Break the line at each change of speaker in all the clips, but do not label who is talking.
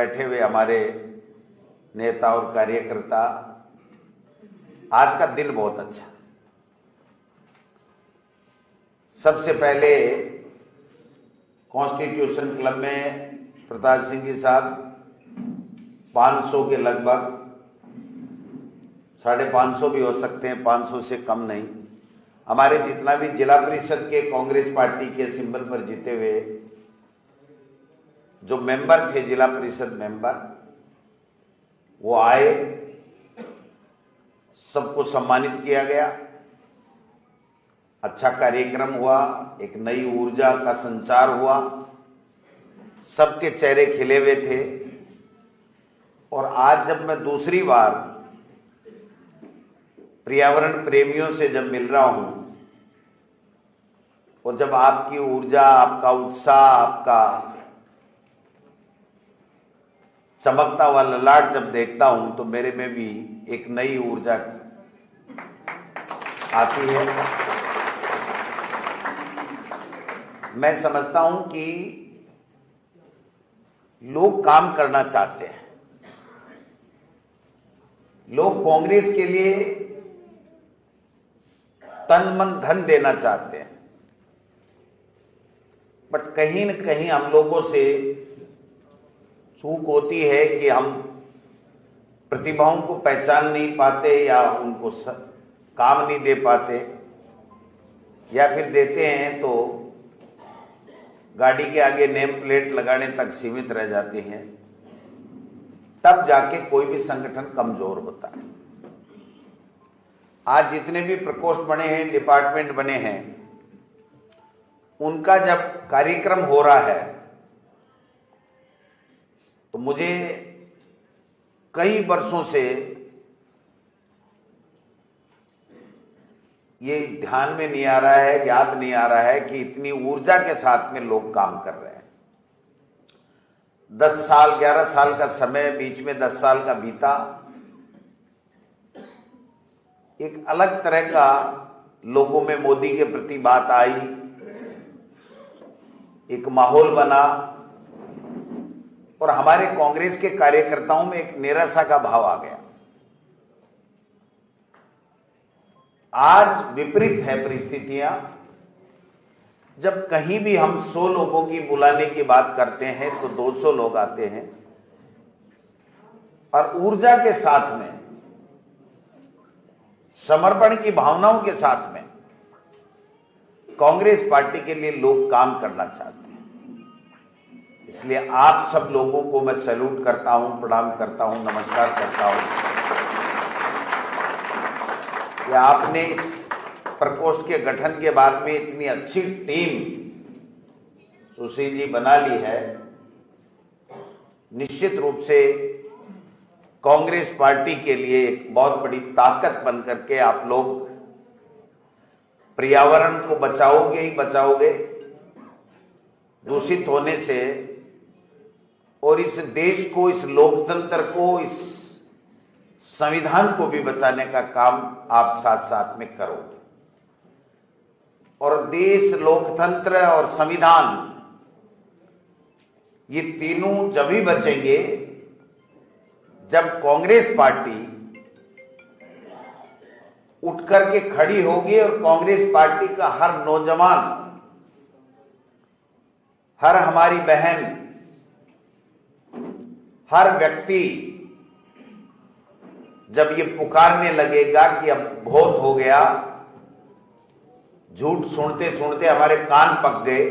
बैठे हुए हमारे नेता और कार्यकर्ता, आज का दिन बहुत अच्छा। सबसे पहले कॉन्स्टिट्यूशन क्लब में प्रताप सिंह जी साहब 500 के लगभग, 550 भी हो सकते हैं, 500 से कम नहीं, हमारे जितना भी जिला परिषद के कांग्रेस पार्टी के सिंबल पर जीते हुए जो मेंबर थे, जिला परिषद मेंबर, वो आए, सबको सम्मानित किया गया। अच्छा कार्यक्रम हुआ, एक नई ऊर्जा का संचार हुआ, सबके चेहरे खिले हुए थे। और आज जब मैं दूसरी बार पर्यावरण प्रेमियों से जब मिल रहा हूं और जब आपकी ऊर्जा, आपका उत्साह, आपका चमकता हुआ ललाट जब देखता हूं तो मेरे में भी एक नई ऊर्जा आती है। मैं समझता हूं कि लोग काम करना चाहते हैं, लोग कांग्रेस के लिए तन मन धन देना चाहते हैं, बट कहीं न कहीं हम लोगों से चूक होती है कि हम प्रतिभाओं को पहचान नहीं पाते या उनको काम नहीं दे पाते, या फिर देते हैं तो गाड़ी के आगे नेम प्लेट लगाने तक सीमित रह जाते हैं। तब जाके कोई भी संगठन कमजोर होता है। आज जितने भी प्रकोष्ठ बने हैं, डिपार्टमेंट बने हैं, उनका जब कार्यक्रम हो रहा है तो मुझे कई वर्षों से ये ध्यान में नहीं आ रहा है, याद नहीं आ रहा है कि इतनी ऊर्जा के साथ में लोग काम कर रहे हैं। 10 साल 11 साल का समय, बीच में 10 साल का बीता, एक अलग तरह का लोगों में मोदी के प्रति बात आई, एक माहौल बना और हमारे कांग्रेस के कार्यकर्ताओं में एक निराशा का भाव आ गया। आज विपरीत है परिस्थितियां। जब कहीं भी हम 100 लोगों की बुलाने की बात करते हैं तो 200 लोग आते हैं और ऊर्जा के साथ में, समर्पण की भावनाओं के साथ में कांग्रेस पार्टी के लिए लोग काम करना चाहते हैं। इसलिए आप सब लोगों को मैं सैल्यूट करता हूं, प्रणाम करता हूं, नमस्कार करता हूं कि आपने इस प्रकोष्ठ के गठन के बाद में इतनी अच्छी टीम सुशील जी बना ली है। निश्चित रूप से कांग्रेस पार्टी के लिए एक बहुत बड़ी ताकत बनकर के आप लोग पर्यावरण को बचाओगे ही बचाओगे दूषित होने से, और इस देश को, इस लोकतंत्र को, इस संविधान को भी बचाने का काम आप साथ साथ में करोगे। और देश, लोकतंत्र और संविधान, ये तीनों जब ही बचेंगे जब कांग्रेस पार्टी उठ करके खड़ी होगी और कांग्रेस पार्टी का हर नौजवान, हर हमारी बहन, हर व्यक्ति जब ये पुकारने लगेगा कि अब बहुत हो गया, झूठ सुनते सुनते हमारे कान पक गए,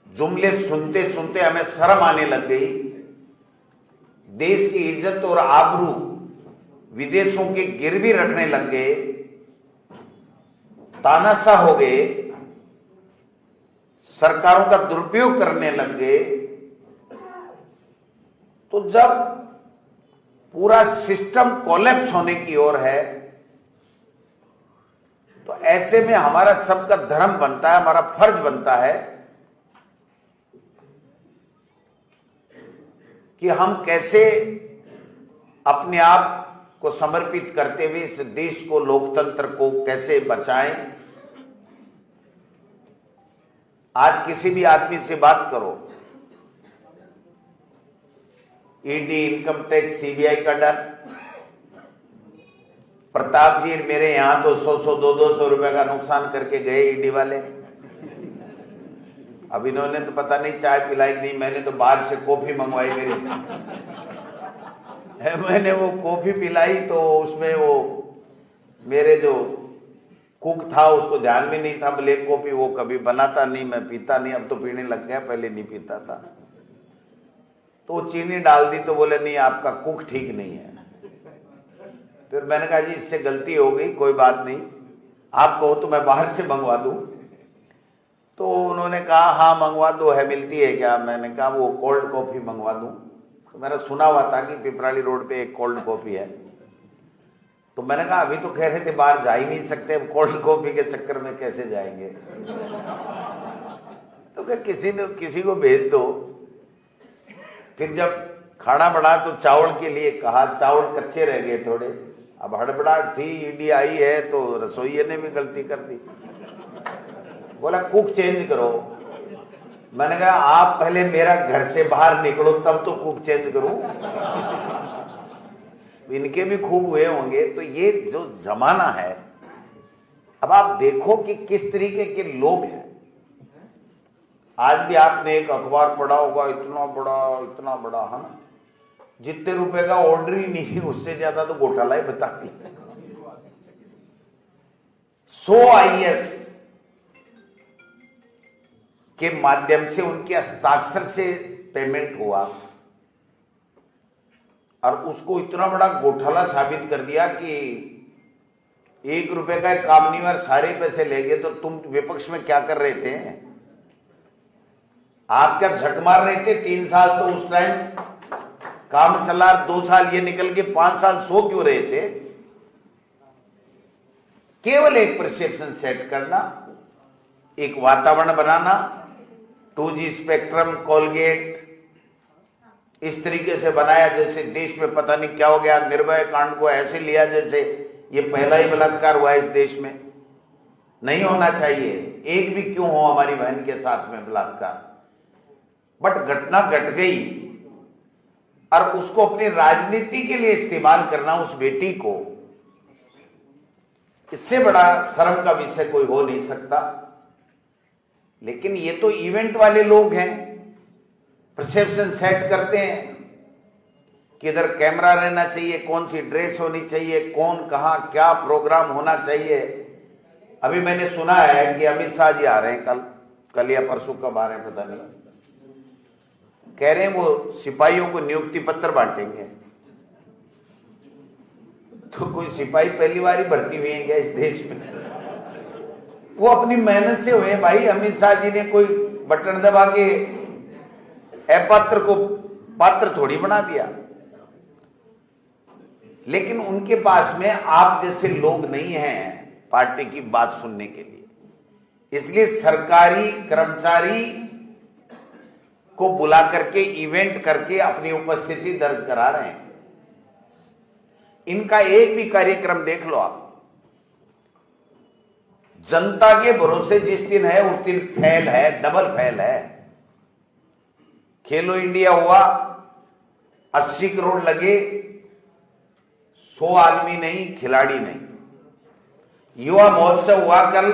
जुमले सुनते सुनते हमें शर्म आने लग गई, देश की इज्जत और आबरू विदेशों के गिरवी रखने लग गए, तानाशाह हो गए, सरकारों का दुरुपयोग करने लग गए, तो जब पूरा सिस्टम कोलैप्स होने की ओर है तो ऐसे में हमारा सबका धर्म बनता है, हमारा फर्ज बनता है कि हम कैसे अपने आप को समर्पित करते हुए इस देश को, लोकतंत्र को कैसे बचाएं। आज किसी भी आदमी से बात करो, ईडी, इनकम टैक्स, सीबीआई का डर। प्रताप जी मेरे यहां तो 100-100, 200 रुपए का नुकसान करके गए ईडी वाले। अब इन्होंने तो पता नहीं चाय पिलाई नहीं, मैंने तो बाहर से कॉफी मंगवाई मेरी मैंने वो कॉफी पिलाई तो उसमें वो मेरे जो कुक था उसको ध्यान में नहीं था, ब्लैक कॉफी वो कभी बनाता नहीं, मैं पीता नहीं, अब तो पीने लग गया, पहले नहीं पीता था। तो चीनी डाल दी तो बोले नहीं आपका कुक ठीक नहीं है। फिर मैंने कहा जी इससे गलती हो गई, कोई बात नहीं, आप कहो तो मैं बाहर से मंगवा दूं। तो उन्होंने कहा हाँ मंगवा दो, है मिलती है क्या? मैंने कहा वो कोल्ड कॉफी मंगवा दूं। तो मेरा सुना हुआ था कि पिपराली रोड पे एक कोल्ड कॉफी है। तो मैंने कहा अभी तो कह रहे थे बाहर जा ही नहीं सकते, अब कोल्ड कॉफी के चक्कर में कैसे जाएंगे? तो क्या किसी को भेज दो। फिर जब खाना बना तो चावल के लिए कहा, चावल कच्चे रह गए थोड़े, अब हड़बड़ाहट थी, ईडी आई है तो रसोइये ने भी गलती कर दी, बोला कुक चेंज करो। मैंने कहा आप पहले मेरा घर से बाहर निकलो तब तो कुक चेंज करूं। इनके भी खूब हुए होंगे। तो ये जो जमाना है, अब आप देखो कि किस तरीके के लोग हैं। आज भी आपने एक अखबार पढ़ा होगा, इतना बड़ा है ना, जितने रुपए का ऑर्डर ही नहीं उससे ज्यादा तो घोटाला ही बताती है। 100 IAS के माध्यम से उनके हस्ताक्षर से पेमेंट हुआ और उसको इतना बड़ा घोटाला साबित कर दिया कि 1 रुपए का काम नहीं और सारे पैसे ले गए। तो तुम विपक्ष में क्या कर रहे थे? आप क्या झक मार रहे थे? 3 साल तो उस टाइम काम चला, 2 साल ये निकल के 5 साल सो क्यों रहे थे? केवल एक परसेप्शन सेट करना, एक वातावरण बनाना, 2G स्पेक्ट्रम, कोलगेट इस तरीके से बनाया जैसे देश में पता नहीं क्या हो गया। निर्भया कांड को ऐसे लिया जैसे ये पहला ही बलात्कार हुआ इस देश में। नहीं होना चाहिए, एक भी क्यों हो हमारी बहन के साथ में बलात्कार, बट घटना घट गई और उसको अपनी राजनीति के लिए इस्तेमाल करना उस बेटी को, इससे बड़ा शर्म का विषय कोई हो नहीं सकता। लेकिन ये तो इवेंट वाले लोग हैं, परसेप्शन सेट करते हैं कि इधर कैमरा रहना चाहिए, कौन सी ड्रेस होनी चाहिए, कौन कहां क्या प्रोग्राम होना चाहिए। अभी मैंने सुना है कि अमित शाह जी आ रहे हैं कल या परसों कब आ रहे हैं पता नहीं, कह रहे हैं वो सिपाहियों को नियुक्ति पत्र बांटेंगे। तो कोई सिपाही पहली बार ही भर्ती हुए हैं क्या इस देश में? वो अपनी मेहनत से हुए भाई। अमित शाह जी ने कोई बटन दबा के अपात्र को पात्र थोड़ी बना दिया। लेकिन उनके पास में आप जैसे लोग नहीं हैं पार्टी की बात सुनने के लिए, इसलिए सरकारी कर्मचारी को बुला करके इवेंट करके अपनी उपस्थिति दर्ज करा रहे हैं। इनका एक भी कार्यक्रम देख लो आप, जनता के भरोसे जिस दिन है उस दिन फेल है, डबल फेल है। खेलो इंडिया हुआ, 80 करोड़ लगे, 100 आदमी नहीं, खिलाड़ी नहीं। युवा महोत्सव हुआ कल,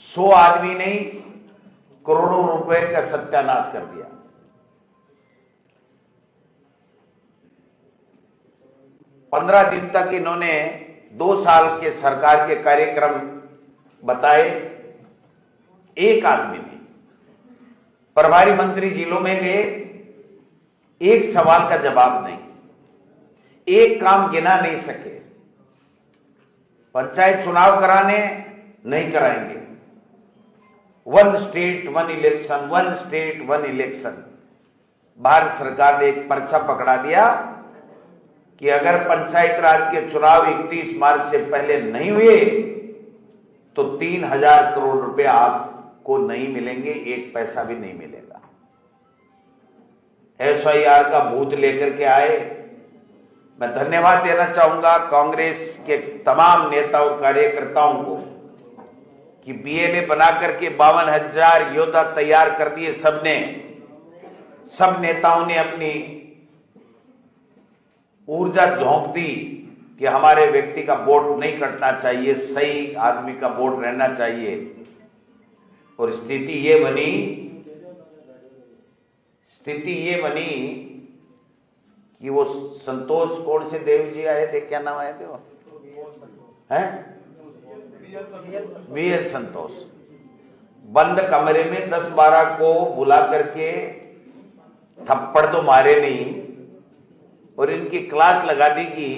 100 आदमी नहीं, करोड़ों रुपए का सत्यानाश कर दिया। पंद्रह दिन तक इन्होंने 2 साल के सरकार के कार्यक्रम बताए, एक आदमी नहीं। प्रभारी मंत्री जिलों में गए, एक सवाल का जवाब नहीं, एक काम गिना नहीं सके। पंचायत चुनाव कराने नहीं कराएंगे, 1 state 1 election, 1 state 1 election. Bharat सरकार ने एक पर्चा पकड़ा दिया कि अगर पंचायत राज के चुनाव 31 मार्च से पहले नहीं हुए तो 3000 करोड़ रुपए आपको नहीं मिलेंगे, 1 पैसा भी नहीं मिलेगा। SIR का भूत लेकर के आए। मैं धन्यवाद देना चाहूंगा कांग्रेस के तमाम नेता और कार्यकर्ताओं को कि BLA बना करके 52,000 योद्धा तैयार कर दिए सबने। सब नेताओं ने अपनी ऊर्जा झोंक दी कि हमारे व्यक्ति का वोट नहीं कटना चाहिए, सही आदमी का वोट रहना चाहिए। और स्थिति ये बनी कि वो संतोष कौन से देव जी आए थे, क्या नाम आए थे वो, हैं वीएल संतोष, बंद कमरे में 10-12 को बुला करके थप्पड़ तो मारे नहीं और इनकी क्लास लगा दी कि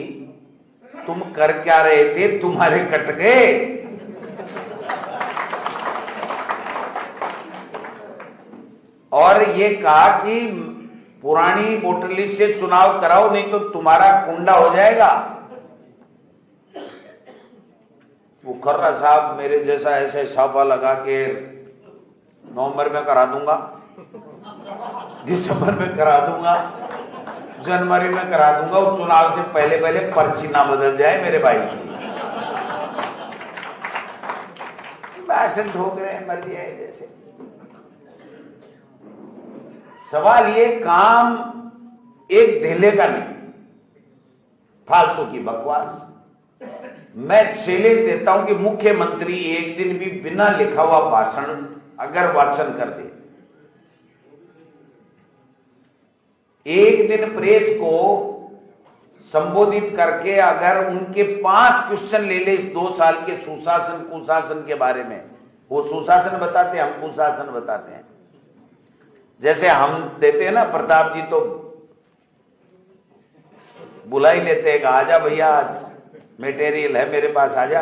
तुम कर क्या रहे थे, तुम्हारे कट गए। और ये कहा कि पुरानी वोटर लिस्ट से चुनाव कराओ नहीं तो तुम्हारा कुंडा हो जाएगा। वो खर्रा साहब मेरे जैसा ऐसे छापा लगा के नवंबर में करा दूंगा, दिसंबर में करा दूंगा, जनवरी में करा दूंगा, और चुनाव से पहले पर्ची ना बदल जाए मेरे भाई की। भाषण ठोक रहे हैं मर जाए जैसे। सवाल ये काम एक धेले का नहीं, फालतू की बकवास। मैं चैलेंज देता हूं कि मुख्यमंत्री एक दिन भी बिना लिखा हुआ भाषण अगर वाचन कर दे, एक दिन प्रेस को संबोधित करके अगर उनके 5 क्वेश्चन ले ले इस 2 साल के सुशासन कुशासन के बारे में, वो सुशासन बताते हैं, हम कुशासन बताते हैं। जैसे हम देते हैं ना, प्रताप जी तो बुला ही लेते हैं, आजा भैया आज मटेरियल है मेरे पास, आजा।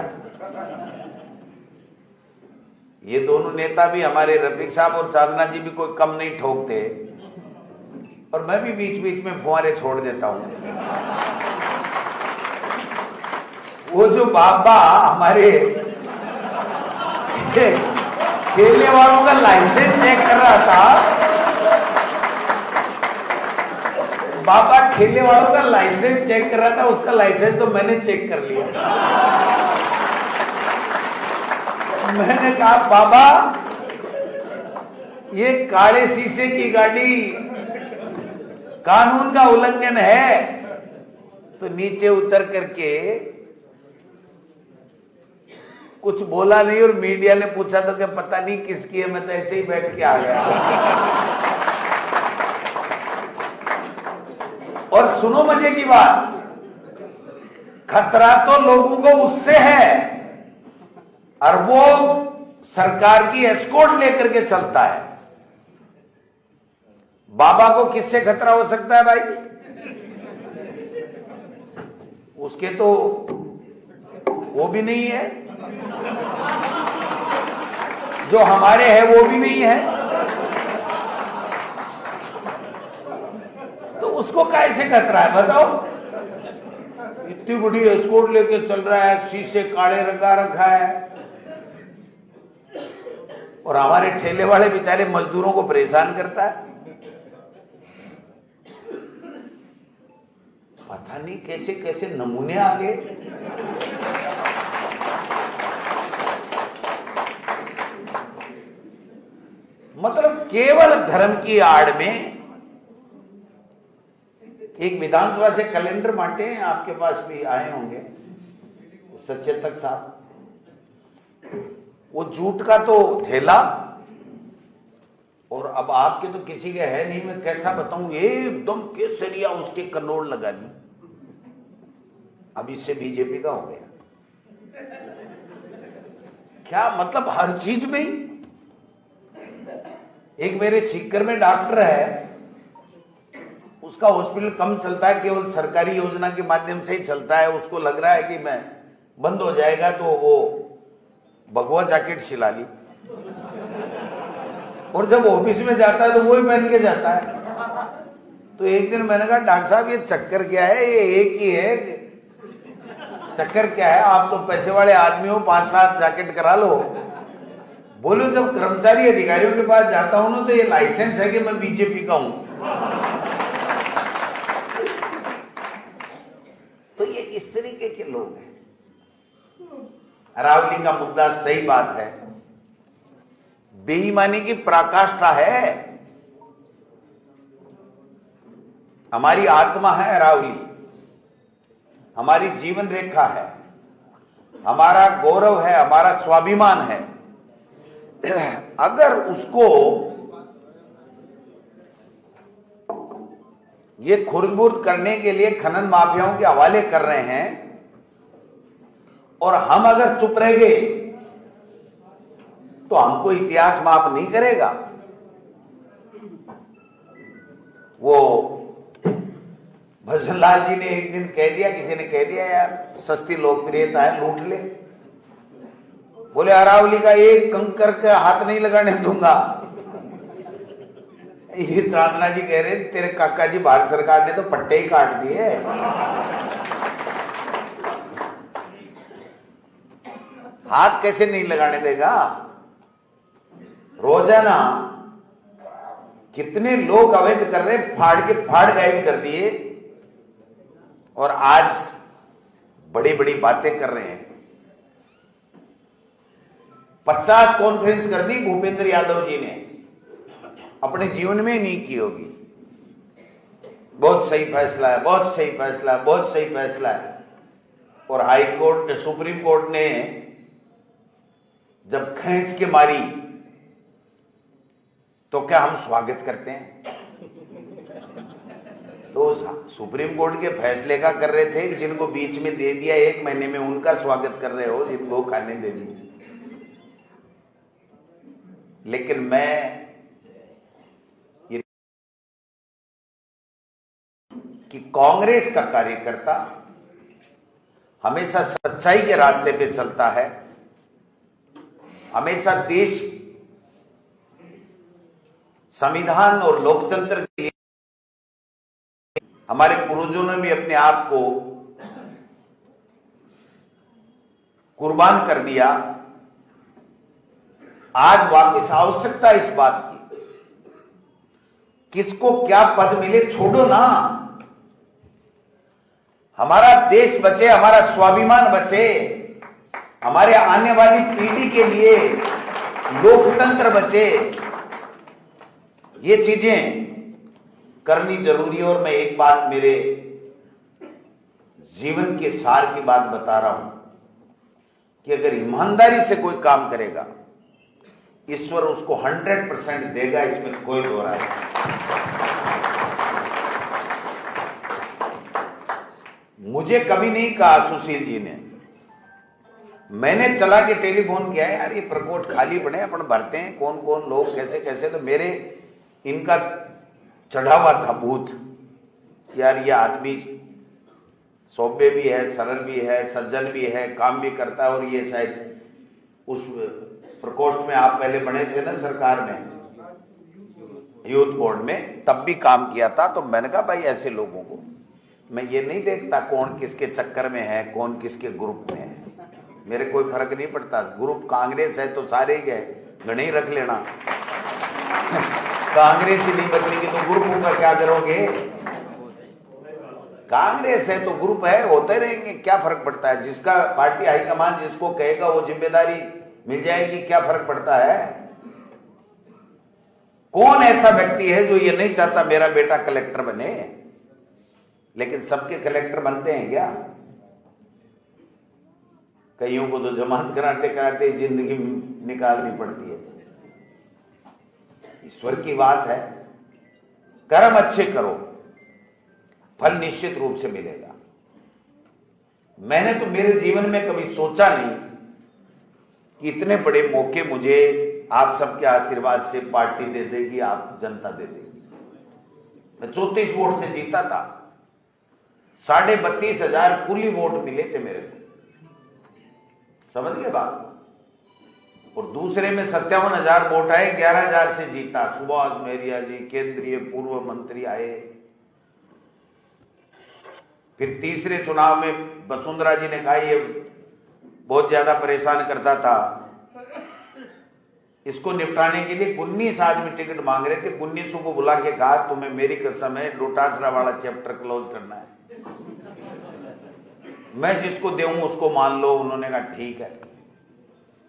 ये दोनों नेता भी हमारे रफीक साहब और चांदना जी भी कोई कम नहीं ठोकते, और मैं भी बीच बीच में फुहारे छोड़ देता हूं। वो जो बाबा हमारे खेलने वालों का लाइसेंस चेक कर रहा था, बाबा ठेले वालों का लाइसेंस चेक कर रहा था, उसका लाइसेंस तो मैंने चेक कर लिया। मैंने कहा बाबा ये काले शीशे की गाड़ी कानून का उल्लंघन है। तो नीचे उतर करके कुछ बोला नहीं, और मीडिया ने पूछा तो क्या पता नहीं किसकी है, मैं तो ऐसे ही बैठ के आ गया। और सुनो मजे की बात, खतरा तो लोगों को उससे है, और वो सरकार की एस्कॉर्ट लेकर के चलता है। बाबा को किससे खतरा हो सकता है भाई? उसके तो वो भी नहीं है, जो हमारे हैं वो भी नहीं है, तो उसको कैसे खतरा है बताओ? इतनी बड़ी एस्कॉर्ट लेके चल रहा है, शीशे काले रंगा रखा है, और हमारे ठेले वाले बेचारे मजदूरों को परेशान करता है। पता नहीं कैसे कैसे नमूने आ गए। मतलब केवल धर्म की आड़ में। एक विधानसभा से कैलेंडर बांटे हैं, आपके पास भी आए होंगे सचेतक साहब, वो जूट का तो थैला, और अब आपके तो किसी के है नहीं, मैं कैसा बताऊं, एकदम केसरिया उसके कनोड़ लगा दी। अब इससे बीजेपी का हो गया क्या? मतलब हर चीज में ही। एक मेरे सीकर में डॉक्टर है, उसका हॉस्पिटल कम चलता है, केवल सरकारी योजना के माध्यम से ही चलता है। उसको लग रहा है कि मैं बंद हो जाएगा, तो वो भगवा जैकेट सिला ली, और जब ऑफिस में जाता है तो वो ही पहन के जाता है। तो एक दिन मैंने कहा डॉक्टर साहब ये चक्कर क्या है, ये एक ही है, चक्कर क्या है? आप तो पैसे वाले आदमी हो, 5-7 जैकेट करा लो। बोलो जब कर्मचारी अधिकारियों के पास जाता हूं ना, तो ये लाइसेंस है कि मैं बीजेपी का हूं। तो ये इस तरीके के लोग हैं। अरावली का मुद्दा सही बात है, बेईमानी की पराकाष्ठा है। हमारी आत्मा है अरावली, हमारी जीवन रेखा है, हमारा गौरव है, हमारा स्वाभिमान है। अगर उसको ये खुरद-बुर्द करने के लिए खनन माफियाओं के हवाले कर रहे हैं और हम अगर चुप रह गए तो हमको इतिहास माफ नहीं करेगा। वो भजनलाल जी ने एक दिन कह दिया, किसी ने कह दिया यार सस्ती लोकप्रियता है, लूट ले। बोले अरावली का एक कंकर का हाथ नहीं लगाने दूंगा। ये चांदना जी कह रहे तेरे काका जी भारत सरकार ने तो पट्टे ही काट दिए। हाथ कैसे नहीं लगाने देगा? रोजाना कितने लोग अवैध कर रहे, फाड़ के फाड़ गायब कर दिए और आज बड़ी बड़ी बातें कर रहे हैं। 50 कॉन्फ्रेंस कर दी भूपेंद्र यादव जी ने, अपने जीवन में नहीं की होगी। बहुत सही फैसला है, बहुत सही फैसला है, बहुत सही फैसला है। और हाई कोर्ट, सुप्रीम कोर्ट ने जब खींच के मारी तो क्या हम स्वागत करते हैं? तो सुप्रीम कोर्ट के फैसले का कर रहे थे कि जिनको बीच में दे दिया 1 महीने में, उनका स्वागत कर रहे हो जिनको खाने दे दी। लेकिन मैं कि कांग्रेस का कार्यकर्ता हमेशा सच्चाई के रास्ते पे चलता है, हमेशा देश, संविधान और लोकतंत्र के लिए हमारे पूर्वजों ने भी अपने आप को कुर्बान कर दिया। आज वापस आवश्यकता इस बात की, किसको क्या पद मिले छोड़ो ना, हमारा देश बचे, हमारा स्वाभिमान बचे, हमारे आने वाली पीढ़ी के लिए लोकतंत्र बचे, ये चीजें करनी जरूरी है। और मैं एक बात मेरे जीवन के सार की बात बता रहा हूं कि अगर ईमानदारी से कोई काम करेगा, ईश्वर उसको 100% देगा, इसमें कोई दो राय नहीं। मुझे कभी नहीं कहा सुशील जी ने, मैंने चला के टेलीफोन किया है, यार ये प्रकोष्ठ खाली पड़े, अपन भरते हैं, कौन कौन लोग कैसे कैसे। तो मेरे इनका चढ़ा हुआ था भूत, यार ये आदमी सौम्य भी है, सरल भी है, सज्जन भी है, काम भी करता है, और ये शायद उस प्रकोष्ठ में आप पहले बने थे ना सरकार में, यूथ बोर्ड में, तब भी काम किया था। तो मैंने कहा भाई ऐसे लोगों को मैं ये नहीं देखता कौन किसके चक्कर में है, कौन किसके ग्रुप में है, मेरे कोई फर्क नहीं पड़ता। ग्रुप कांग्रेस है तो सारे ही गए, घने ही रख लेना। कांग्रेस ही नहीं बचेगी तो ग्रुपों का क्या करोगे? कांग्रेस है तो ग्रुप है, होते रहेंगे, क्या फर्क पड़ता है? जिसका पार्टी हाईकमान जिसको कहेगा वो जिम्मेदारी मिल जाएगी, क्या फर्क पड़ता है? कौन ऐसा व्यक्ति है जो ये नहीं चाहता मेरा बेटा कलेक्टर बने? लेकिन सबके कलेक्टर बनते हैं क्या? कईयों को तो जमानत कराते कराते जिंदगी निकालनी पड़ती है। ईश्वर की बात है, कर्म अच्छे करो, फल निश्चित रूप से मिलेगा। मैंने तो मेरे जीवन में कभी सोचा नहीं कि इतने बड़े मौके मुझे आप सबके आशीर्वाद से पार्टी दे देगी, आप जनता दे देगी। मैं 34 वोट से जीता था, 32,500 कुल वोट मिले थे मेरे को, समझ गए बात। और दूसरे में 57,000 वोट आए, 11,000 से जीता। सुभाष मेहरिया जी केंद्रीय पूर्व मंत्री आए। फिर तीसरे चुनाव में वसुंधरा जी ने कहा ये बहुत ज्यादा परेशान करता था, इसको निपटाने के लिए 19 आदमी टिकट मांग रहे थे। 19 को बुला के कहा तुम्हें मेरी कसम है डोटासरा वाला चैप्टर क्लोज करना है, मैं जिसको दूं उसको मान लो। उन्होंने कहा ठीक है।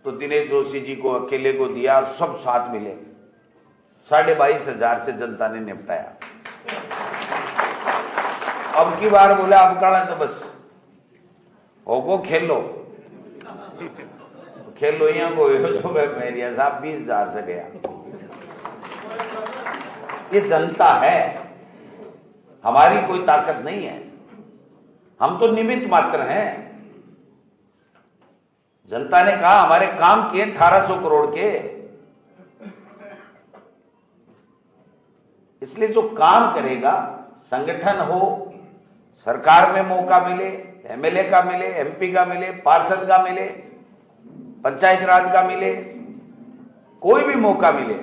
तो दिनेश जोशी जी को अकेले को दिया और सब साथ मिले, 22,500 से जनता ने निपटाया। अब की बार बोला अब काड़ा तो बस होको खेलो यहाँ को जो मेरिया साहब 20,000 से गया। ये जनता है, हमारी कोई ताकत नहीं है, हम तो निमित्त मात्र हैं। जनता ने कहा हमारे काम किए 1800 करोड़ के, इसलिए जो काम करेगा, संगठन हो, सरकार में मौका मिले, एमएलए का मिले, एमपी का मिले, पार्षद का मिले, पंचायत राज का मिले, कोई भी मौका मिले,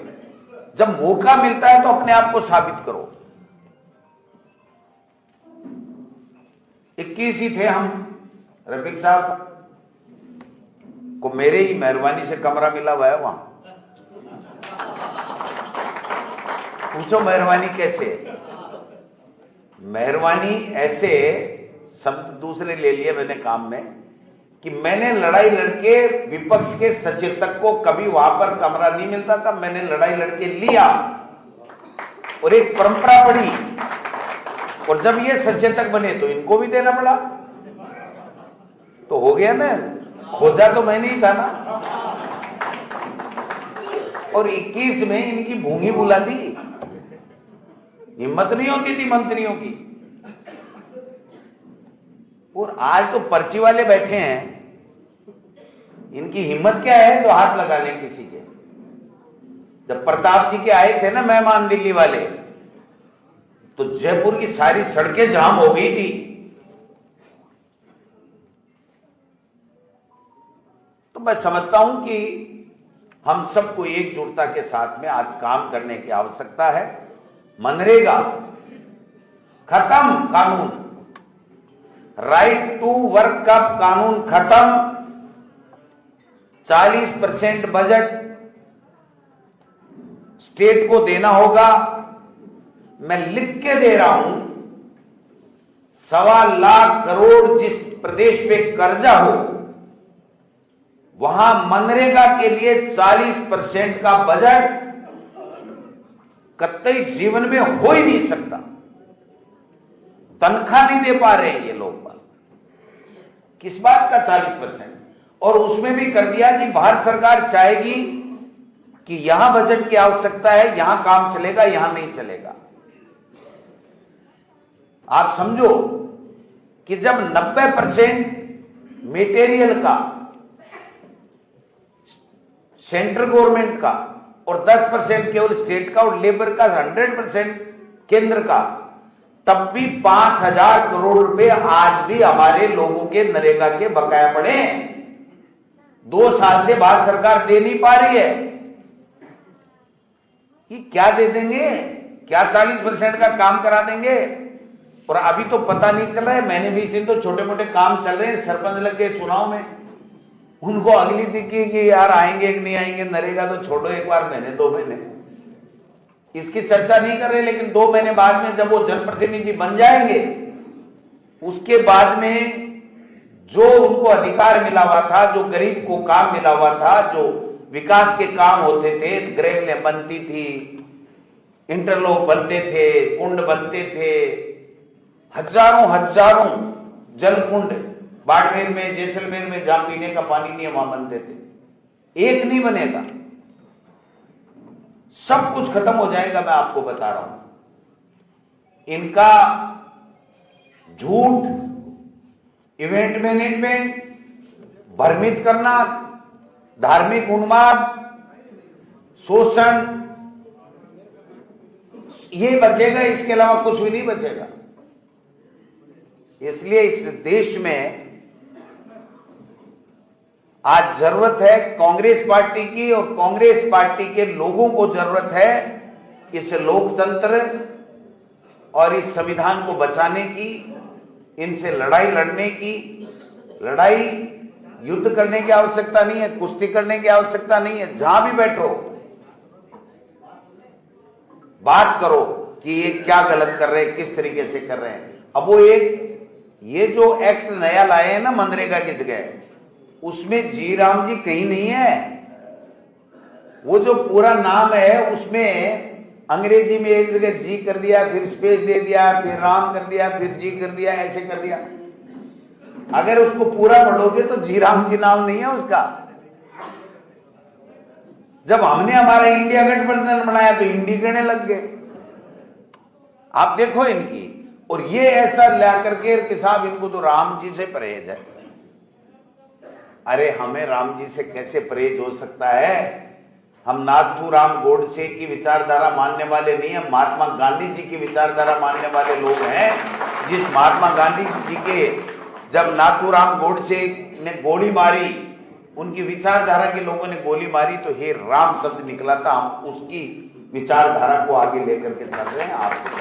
जब मौका मिलता है तो अपने आप को साबित करो। 21 ही थे हम, रफीक साहब को मेरे ही मेहरबानी से कमरा मिला हुआ है वहां। पूछो मेहरबानी कैसे? मेहरबानी ऐसे शब्द दूसरे ले लिए मैंने काम में कि मैंने लड़ाई लड़के विपक्ष के सचेतक को कभी वहां पर कमरा नहीं मिलता था, मैंने लड़ाई लड़के लिया और एक परंपरा पड़ी, और जब ये सचेतक बने तो इनको भी देना पड़ा, तो हो गया ना, खोजा तो मैंने ही था ना। और 21 में इनकी भूंगी बुला दी, हिम्मत नहीं होती थी मंत्रियों की। और आज तो पर्ची वाले बैठे हैं, इनकी हिम्मत क्या है जो हाथ लगा लें किसी के। जब प्रताप जी के आए थे ना मेहमान दिल्ली वाले, तो जयपुर की सारी सड़कें जाम हो गई थी। तो मैं समझता हूं कि हम सबको एकजुटता के साथ में आज काम करने की आवश्यकता है। मनरेगा खत्म, कानून राइट टू वर्क का कानून खत्म, 40% बजट स्टेट को देना होगा। मैं लिख के दे रहा हूं, 1.25 लाख करोड़ जिस प्रदेश पे कर्जा हो, वहां मनरेगा के लिए 40% का बजट कतई जीवन में हो ही नहीं सकता। तनख्वाह नहीं दे पा रहे हैं ये लोग, किस बात का 40%? और उसमें भी कर दिया कि भारत सरकार चाहेगी कि यहां बजट की आवश्यकता है, यहां काम चलेगा, यहां नहीं चलेगा। आप समझो कि जब 90% मटेरियल का सेंट्रल गवर्नमेंट का और 10% केवल स्टेट का और लेबर का 100% केंद्र का, तब भी 5,000 करोड़ रुपए आज भी हमारे लोगों के नरेगा के बकाया पड़े हैं। 2 साल से भारत सरकार दे नहीं पा रही है। ये क्या दे देंगे? क्या 40% का काम करा देंगे? और अभी तो पता नहीं चल रहा है, महीने 20 दिन तो छोटे मोटे काम चल रहे हैं। सरपंच लग गए चुनाव में, उनको अगली दिखी कि यार आएंगे कि नहीं आएंगे। नरेगा तो छोड़ो, एक बार महीने 2 महीने इसकी चर्चा नहीं कर रहे, लेकिन 2 महीने बाद में जब वो जनप्रतिनिधि बन जाएंगे, उसके बाद में जो उनको अधिकार मिला हुआ था, जो गरीब को काम मिला हुआ था, जो विकास के काम होते थे, ग्रेवलें बनती थी, इंटरलॉक बनते थे, कुंड बनते थे, हजारों जल कुंड बाड़मेर में, जैसलमेर में जहां पीने का पानी नहीं है वहां बनते थे। एक नहीं बनेगा, सब कुछ खत्म हो जाएगा। मैं आपको बता रहा हूं, इनका झूठ, इवेंट मैनेजमेंट, भ्रमित करना, धार्मिक उन्माद, शोषण, ये बचेगा, इसके अलावा कुछ भी नहीं बचेगा। इसलिए इस देश में आज जरूरत है कांग्रेस पार्टी की, और कांग्रेस पार्टी के लोगों को जरूरत है इस लोकतंत्र और इस संविधान को बचाने की, इनसे लड़ाई लड़ने की। लड़ाई युद्ध करने की आवश्यकता नहीं है, कुश्ती करने की आवश्यकता नहीं है। जहां भी बैठो बात करो कि ये क्या गलत कर रहे हैं, किस तरीके से कर रहे हैं। अब वो ये जो एक्ट नया लाए हैं ना मनरेगा की जगह, उसमें जी राम जी कहीं नहीं है। वो जो पूरा नाम है उसमें अंग्रेजी में एक जगह जी कर दिया, फिर स्पेस दे दिया, फिर राम कर दिया, फिर जी कर दिया, ऐसे कर दिया। अगर उसको पूरा पढ़ोगे तो जी राम जी नाम नहीं है उसका। जब हमने हमारा इंडिया गठबंधन बनाया तो हिंदी कहने लग गए। आप देखो इनकी, और ये ऐसा ला करके कि साहब इनको तो राम जी से परहेज है। अरे हमें राम जी से कैसे परहेज हो सकता है? हम नाथूराम गोडसे की विचारधारा मानने वाले नहीं है, महात्मा गांधी जी की विचारधारा मानने वाले लोग हैं। जिस महात्मा गांधी जी के जब नाथूराम गोडसे ने गोली मारी, उनकी विचारधारा के लोगों ने गोली मारी तो हे राम शब्द निकला था। हम उसकी विचारधारा को आगे लेकर के चल रहे हैं आपको।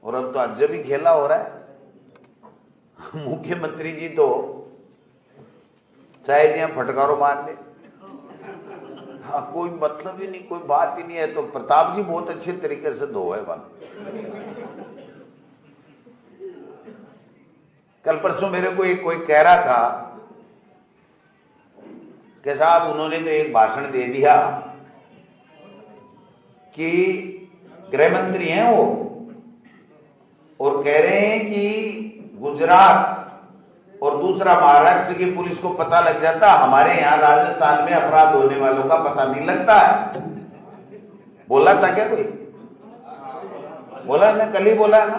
और अब तो अजब ही खेला हो रहा है। मुख्यमंत्री जी तो चाहे जी फटकारो मार दे, हाँ कोई मतलब ही नहीं, कोई बात ही नहीं है। तो प्रताप जी बहुत अच्छे तरीके से धो है बात। कल परसों मेरे को एक कोई कह रहा था कि साहब उन्होंने तो एक भाषण दे दिया कि गृह मंत्री हैं वो, और कह रहे हैं कि गुजरात और दूसरा महाराष्ट्र की पुलिस को पता लग जाता, हमारे यहां राजस्थान में अपराध होने वालों का पता नहीं लगता है। बोला था क्या कोई? बोला ना, कल ही बोला है ना।